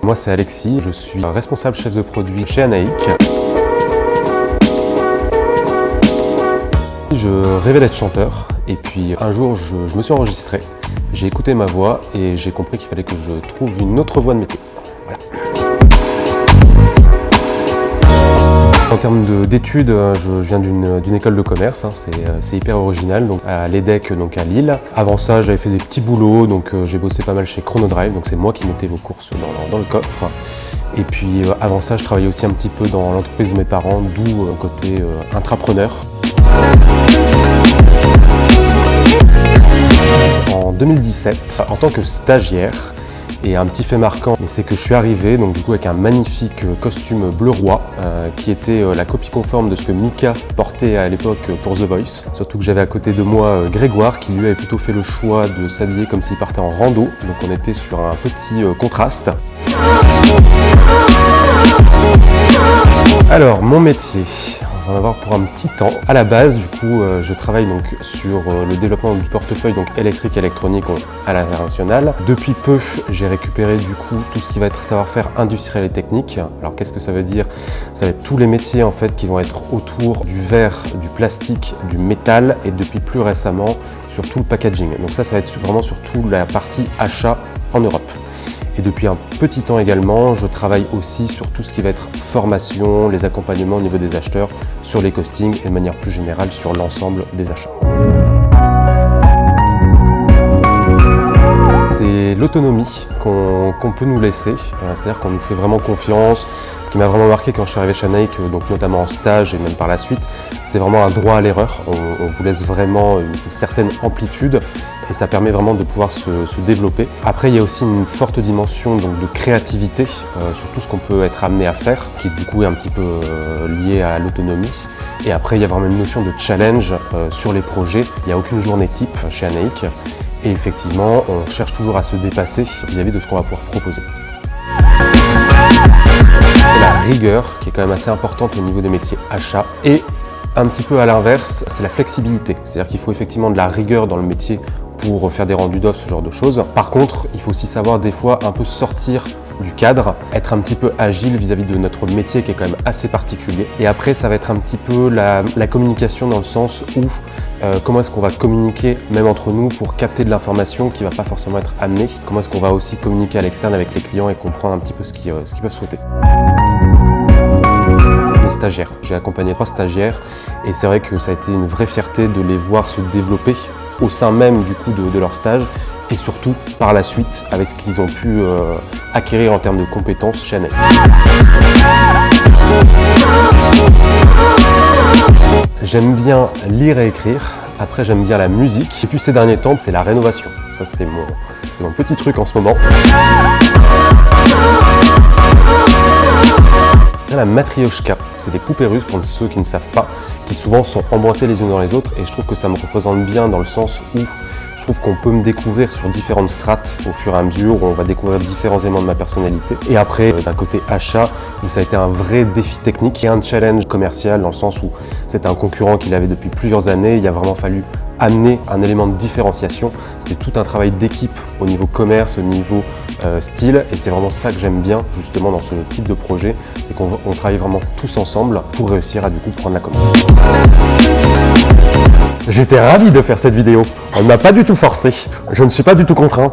Moi c'est Alexis, je suis responsable chef de produit chez Anaïc. Je rêvais d'être chanteur et puis un jour je me suis enregistré, j'ai écouté ma voix et j'ai compris qu'il fallait que je trouve une autre voie de métier. Voilà. En termes d'études, je viens d'une école de commerce, c'est hyper original, donc à l'EDEC, donc à Lille. Avant ça, j'avais fait des petits boulots, donc j'ai bossé pas mal chez Chronodrive, donc c'est moi qui mettais vos courses dans le coffre. Et puis avant ça, je travaillais aussi un petit peu dans l'entreprise de mes parents, d'où côté intrapreneur. En 2017, en tant que stagiaire, et un petit fait marquant, c'est que je suis arrivé donc du coup avec un magnifique costume bleu roi qui était la copie conforme de ce que Mika portait à l'époque pour The Voice. Surtout que j'avais à côté de moi Grégoire qui lui avait plutôt fait le choix de s'habiller comme s'il partait en rando. Donc on était sur un petit contraste. Alors mon métier, on va en avoir pour un petit temps. À la base, du coup, je travaille donc sur le développement du portefeuille donc électrique électronique à l'international. Depuis peu, j'ai récupéré du coup tout ce qui va être savoir-faire industriel et technique. Alors qu'est-ce que ça veut dire? Ça va être tous les métiers en fait qui vont être autour du verre, du plastique, du métal et depuis plus récemment sur tout le packaging. Donc ça va être vraiment sur toute la partie achat en Europe. Et depuis un petit temps également, je travaille aussi sur tout ce qui va être formation, les accompagnements au niveau des acheteurs, sur les costings et de manière plus générale sur l'ensemble des achats. C'est l'autonomie qu'on peut nous laisser, c'est-à-dire qu'on nous fait vraiment confiance. Ce qui m'a vraiment marqué quand je suis arrivé chez Anaïc, donc notamment en stage et même par la suite, c'est vraiment un droit à l'erreur. On vous laisse vraiment une certaine amplitude et ça permet vraiment de pouvoir se développer. Après, il y a aussi une forte dimension donc, de créativité sur tout ce qu'on peut être amené à faire, qui du coup est un petit peu lié à l'autonomie. Et après, il y a vraiment une notion de challenge sur les projets. Il n'y a aucune journée type chez Anaïc. Et effectivement, on cherche toujours à se dépasser vis-à-vis de ce qu'on va pouvoir proposer. La rigueur, qui est quand même assez importante au niveau des métiers achats. Et un petit peu à l'inverse, c'est la flexibilité. C'est-à-dire qu'il faut effectivement de la rigueur dans le métier pour faire des rendus d'offres, ce genre de choses. Par contre, il faut aussi savoir des fois un peu sortir du cadre, être un petit peu agile vis-à-vis de notre métier qui est quand même assez particulier. Et après, ça va être un petit peu la communication dans le sens où comment est-ce qu'on va communiquer même entre nous pour capter de l'information qui ne va pas forcément être amenée. Comment est-ce qu'on va aussi communiquer à l'externe avec les clients et comprendre un petit peu ce qu'ils peuvent souhaiter. Les stagiaires, j'ai accompagné 3 stagiaires et c'est vrai que ça a été une vraie fierté de les voir se développer au sein même du coup de leur stage et surtout par la suite avec ce qu'ils ont pu acquérir en termes de compétences chez Anaïc. J'aime bien lire et écrire, après j'aime bien la musique et puis ces derniers temps c'est la rénovation. Ça c'est mon petit truc en ce moment. La matrioshka, c'est des poupées russes pour ceux qui ne savent pas, qui souvent sont emboîtées les unes dans les autres et je trouve que ça me représente bien dans le sens où je trouve qu'on peut me découvrir sur différentes strates au fur et à mesure, où on va découvrir différents éléments de ma personnalité. Et après, d'un côté achat, où ça a été un vrai défi technique et un challenge commercial dans le sens où c'était un concurrent qu'il avait depuis plusieurs années, il a vraiment fallu amener un élément de différenciation. C'était tout un travail d'équipe au niveau commerce, au niveau style et c'est vraiment ça que j'aime bien justement dans ce type de projet, c'est qu'on travaille vraiment tous ensemble pour réussir à du coup prendre la commande. J'étais ravi de faire cette vidéo, on ne m'a pas du tout forcé, je ne suis pas du tout contraint.